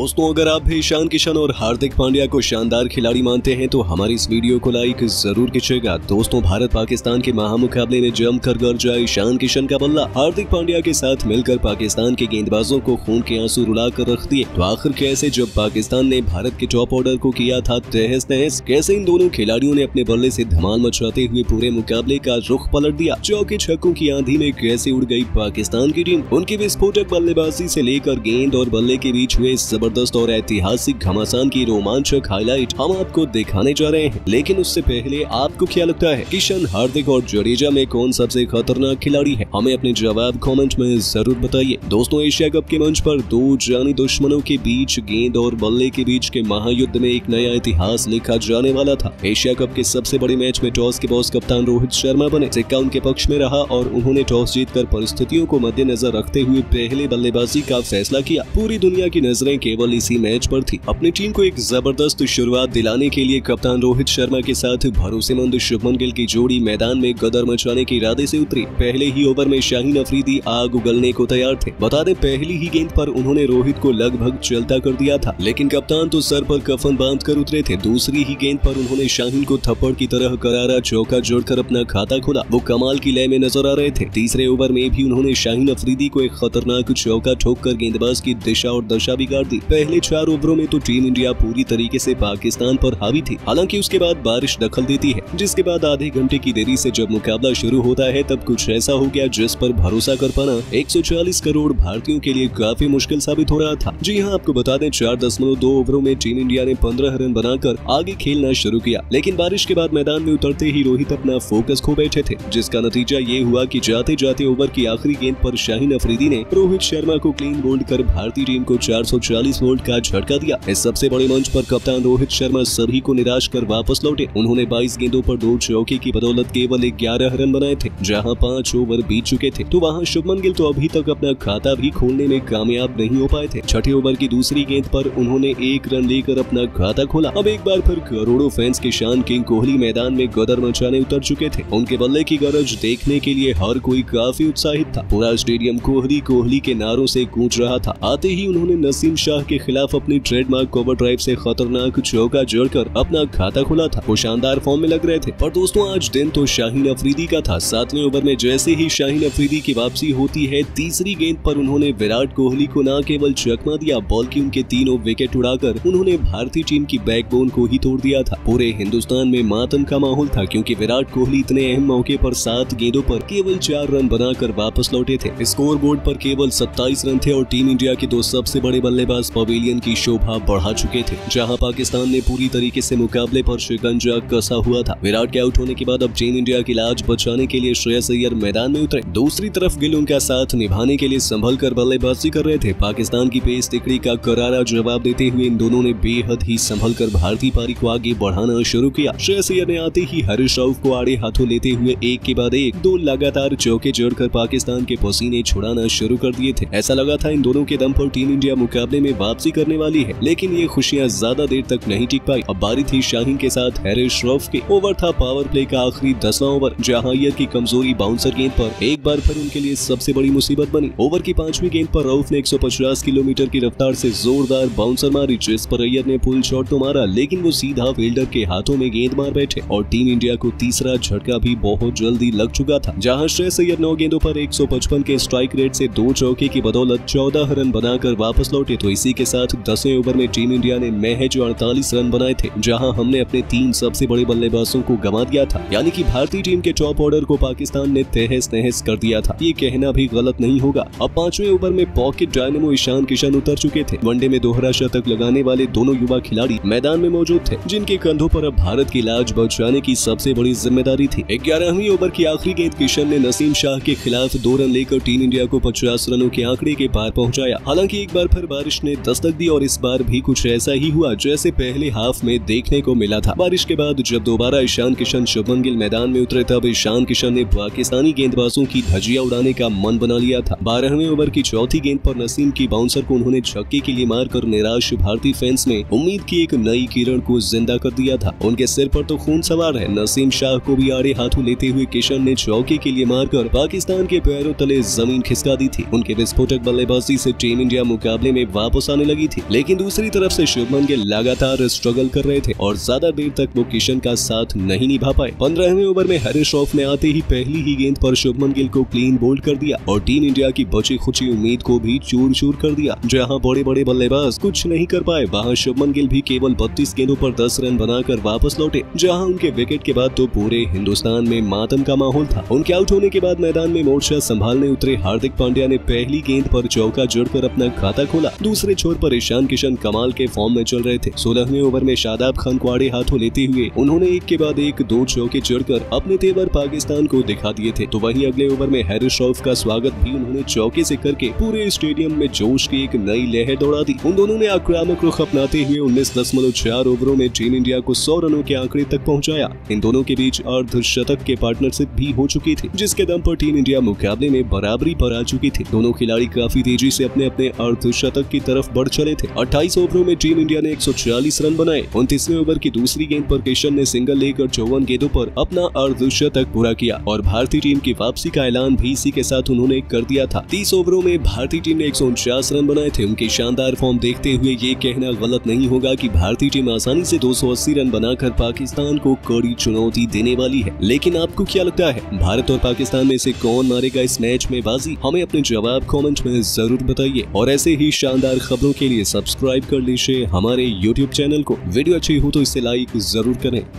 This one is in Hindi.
दोस्तों, अगर आप भी ईशान किशन और हार्दिक पांड्या को शानदार खिलाड़ी मानते हैं तो हमारी इस वीडियो को लाइक जरूर कीजिएगा। दोस्तों, भारत पाकिस्तान के महामुकाबले में जमकर गरजा ईशान किशन का बल्ला हार्दिक पांड्या के साथ मिलकर पाकिस्तान के गेंदबाजों को खून के आंसू रुलाकर रख दिए। तो आखिर कैसे जब पाकिस्तान ने भारत के टॉप ऑर्डर को किया था तहस नहस, कैसे इन दोनों खिलाड़ियों ने अपने बल्ले से धमाल मचाते हुए पूरे मुकाबले का रुख पलट दिया। चौके छक्कों की आंधी में कैसे उड़ गई पाकिस्तान की टीम। उनकी विस्फोटक बल्लेबाजी से लेकर गेंद और बल्ले के बीच हुए जबरदस्त और ऐतिहासिक घमासान की रोमांचक हाईलाइट हम आपको दिखाने जा रहे हैं। लेकिन उससे पहले आपको क्या लगता है, किशन, हार्दिक और जडेजा में कौन सबसे खतरनाक खिलाड़ी है? हमें अपने जवाब कमेंट में जरूर बताइए। दोस्तों, एशिया कप के मंच पर दो जानी दुश्मनों के बीच गेंद और बल्ले के बीच के महायुद्ध में एक नया इतिहास लिखा जाने वाला था। एशिया कप के सबसे बड़े मैच में टॉस के बॉस कप्तान रोहित शर्मा बने। सिक्का उनके पक्ष में रहा और उन्होंने टॉस जीतकर परिस्थितियों को मद्देनजर रखते हुए पहले बल्लेबाजी का फैसला किया। पूरी दुनिया की नजरें केवल इसी मैच पर थी। अपनी टीम को एक जबरदस्त शुरुआत दिलाने के लिए कप्तान रोहित शर्मा के साथ भरोसेमंद शुभमन गिल की जोड़ी मैदान में गदर मचाने के इरादे से उतरी। पहले ही ओवर में शाहीन अफरीदी आग उगलने को तैयार थे। बता दें, पहली ही गेंद पर उन्होंने रोहित को लगभग चलता कर दिया था, लेकिन कप्तान तो सर पर कफन बांध कर उतरे थे। दूसरी ही गेंद पर उन्होंने शाहीन को थप्पड़ की तरह करारा चौका जोड़कर अपना खाता खोला। वो कमाल की लय में नजर आ रहे थे। तीसरे ओवर में भी उन्होंने शाहीन अफरीदी को एक खतरनाक चौका ठोककर गेंदबाज की दिशा और दशा बिगाड़ दी। पहले 4 ओवरों में तो टीम इंडिया पूरी तरीके से पाकिस्तान पर हावी थी। हालांकि उसके बाद बारिश दखल देती है, जिसके बाद आधे घंटे की देरी से जब मुकाबला शुरू होता है तब कुछ ऐसा हो गया जिस पर भरोसा कर पाना 140 करोड़ भारतीयों के लिए काफी मुश्किल साबित हो रहा था। जी हां, आपको बता दें, 4.2 ओवरों में टीम इंडिया ने 15 रन बनाकर आगे खेलना शुरू किया। लेकिन बारिश के बाद मैदान में उतरते ही रोहित अपना फोकस खो बैठे थे, जिसका नतीजा ये हुआ कि जाते जाते ओवर की आखिरी गेंद पर शाहीन अफरीदी ने रोहित शर्मा को क्लीन बोल्ड कर भारतीय टीम को 440 वोल्ट का झटका दिया। इस सबसे बड़े मंच पर कप्तान रोहित शर्मा सभी को निराश कर वापस लौटे। उन्होंने 22 गेंदों पर 2 चौके की बदौलत केवल 11 रन बनाए थे। जहां 5 ओवर बीत चुके थे तो वहां शुभमन गिल तो अभी तक अपना खाता भी खोलने में कामयाब नहीं हो पाए थे। छठे ओवर की दूसरी गेंद पर उन्होंने 1 रन लेकर अपना खाता खोला। अब एक बार फिर करोड़ों फैंस के शान किंग कोहली मैदान में गदर मचाने उतर चुके थे। उनके बल्ले की गरज देखने के लिए हर कोई काफी उत्साहित था। पूरा स्टेडियम कोहली कोहली के नारों से गूंज रहा था। आते ही उन्होंने नसीम शाह के खिलाफ अपनी ट्रेडमार्क कवर ड्राइव से खतरनाक चौका जोड़कर अपना खाता खुला था। वो शानदार फॉर्म में लग रहे थे। पर दोस्तों, आज दिन तो शाहीन अफरीदी का था। 7वें ओवर में जैसे ही शाहीन अफरीदी की वापसी होती है, तीसरी गेंद पर उन्होंने विराट कोहली को न केवल चकमा दिया बल्कि उनके तीनों विकेट उड़ाकर उन्होंने भारतीय टीम की बैकबोन को ही तोड़ दिया था। पूरे हिंदुस्तान में मातम का माहौल था, क्योंकि विराट कोहली इतने अहम मौके पर 7 गेंदों पर केवल 4 रन बनाकर वापस लौटे थे। स्कोर बोर्ड पर केवल 27 रन थे और टीम इंडिया के 2 सबसे बड़े बल्लेबाज पवेलियन की शोभा बढ़ा चुके थे। जहां पाकिस्तान ने पूरी तरीके से मुकाबले पर शिकंजा कसा हुआ था। विराट के आउट होने के बाद अब टीम इंडिया की लाज बचाने के लिए श्रेयस अय्यर मैदान में उतरे। दूसरी तरफ गिल उनका साथ निभाने के लिए संभल कर बल्लेबाजी कर रहे थे। पाकिस्तान की पेस तिकड़ी का करारा जवाब देते हुए इन दोनों ने बेहद ही संभल कर भारतीय पारी को आगे बढ़ाना शुरू किया। श्रेयस अय्यर ने आते ही हरीश राव को आड़े हाथों लेते हुए एक के बाद एक 2 लगातार चौके जोड़कर पाकिस्तान के पसीने छुड़ाना शुरू कर दिए थे। ऐसा लगा था इन दोनों के दम पर टीम इंडिया मुकाबले में वापसी करने वाली है। लेकिन ये खुशियां ज्यादा देर तक नहीं टिक पाई। अब बारी थी शाहीन के साथ हरीश रऊफ की। ओवर था पावर प्ले का आखिरी 10वां ओवर, जहां अय्यर की कमजोरी बाउंसर गेंद पर एक बार फिर उनके लिए सबसे बड़ी मुसीबत बनी। ओवर की 5वीं गेंद पर रऊफ ने 150 किलोमीटर की रफ्तार से जोरदार बाउंसर मारी, जिस पर अय्यर ने पुल शॉट तो मारा, लेकिन वो सीधा फील्डर के हाथों में गेंद मार बैठे और टीम इंडिया को तीसरा झटका भी बहुत जल्दी लग चुका था। जहां श्रेयस अय्यर 9 गेंदों पर 155 के स्ट्राइक रेट से 2 चौके की बदौलत 14 रन बनाकर वापस लौटे। तो इसी के साथ 10वें ओवर में टीम इंडिया ने महज 48 रन बनाए थे, जहां हमने अपने 3 सबसे बड़े बल्लेबाजों को गंवा दिया था। यानी कि भारतीय टीम के टॉप ऑर्डर को पाकिस्तान ने तहस नहस कर दिया था। ये कहना भी गलत नहीं होगा। अब 5वें ओवर में पॉकेट डायनेमो ईशान किशन उतर चुके थे। वनडे में दोहरा शतक लगाने वाले दोनों युवा खिलाड़ी मैदान में मौजूद थे, जिनके कंधों पर अब भारत की लाज बचाने की सबसे बड़ी जिम्मेदारी थी। 11वीं ओवर की आखिरी गेंद किशन ने नसीम शाह के खिलाफ 2 रन लेकर टीम इंडिया को 50 रनों के आंकड़े के पार पहुंचाया। हालांकि एक बार फिर बारिश ने दस्तक दी और इस बार भी कुछ ऐसा ही हुआ जैसे पहले हाफ में देखने को मिला था। बारिश के बाद जब दोबारा ईशान किशन शुभमन गिल मैदान में उतरे, तब ईशान किशन ने पाकिस्तानी गेंदबाजों की धज्जियां उड़ाने का मन बना लिया था। 12वें ओवर की चौथी गेंद पर नसीम की बाउंसर को उन्होंने छक्के के लिए मारकर निराश भारतीय फैंस ने उम्मीद की एक नई किरण को जिंदा कर दिया था। उनके सिर पर तो खून सवार है। नसीम शाह को भी आड़े हाथों लेते हुए किशन ने चौके के लिए मारकर पाकिस्तान के पैरों तले जमीन खिसका दी थी। उनके विस्फोटक बल्लेबाजी से टीम इंडिया मुकाबले में वापस आने आने लगी थी। लेकिन दूसरी तरफ से शुभमन गिल लगातार स्ट्रगल कर रहे थे और ज्यादा देर तक वो किशन का साथ नहीं निभा पाए। 15वें ओवर में हैरिस रऊफ ने आते ही पहली ही गेंद पर शुभमन गिल को क्लीन बोल्ड कर दिया और टीम इंडिया की बची खुची उम्मीद को भी चूर चूर कर दिया। जहां बड़े बड़े बल्लेबाज कुछ नहीं कर पाए, वहां शुभमन गिल भी केवल 32 गेंदों पर 10 रन बनाकर वापस लौटे। जहां उनके विकेट के बाद तो पूरे हिंदुस्तान में मातम का माहौल था। उनके आउट होने के बाद मैदान में मोर्चा संभालने उतरे हार्दिक पांड्या ने पहली गेंद पर चौका जड़कर अपना खाता खोला। दूसरे छोर पर ईशान किशन कमाल के फॉर्म में चल रहे थे। 16वें ओवर में शादाब खान को आड़े हाथों लेते हुए उन्होंने एक के बाद एक 2 चौके जड़कर अपने तेवर पाकिस्तान को दिखा दिए थे। तो वहीं अगले ओवर में हैरिस रऊफ का स्वागत भी उन्होंने चौके से करके पूरे स्टेडियम में जोश की एक नई लहर दौड़ा दी। उन दोनों ने आक्रामक रुख अपनाते हुए 19.4 ओवरों में टीम इंडिया को 100 रनों के आंकड़े तक पहुंचाया। इन दोनों के बीच अर्धशतक के पार्टनरशिप भी हो चुकी थी, जिसके दम पर टीम इंडिया मुकाबले में बराबरी पर आ चुकी थी। दोनों खिलाड़ी काफी तेजी से अपने अपने अर्धशतक की तरफ बढ़ चले थे। 28 ओवरों में टीम इंडिया ने 140 रन बनाए। 29वें ओवर की दूसरी गेंद पर किशन ने सिंगल लेकर 54 गेंदों पर अपना अर्धशतक पूरा किया और भारतीय टीम की वापसी का ऐलान भी इसी के साथ उन्होंने कर दिया था। 30 ओवरों में भारतीय टीम ने 149 रन बनाए थे। उनके शानदार फॉर्म देखते हुए ये कहना गलत नहीं होगा कि भारतीय टीम आसानी से 280 रन बनाकर पाकिस्तान को कड़ी चुनौती देने वाली है। लेकिन आपको क्या लगता है, भारत और पाकिस्तान में से कौन मारेगा इस मैच में बाजी? हमें अपने जवाब कमेंट में जरूर बताइए और ऐसे ही शानदार खबरों के लिए सब्सक्राइब कर लीजिए हमारे YouTube चैनल को। वीडियो अच्छी हो तो इसे लाइक जरूर करें।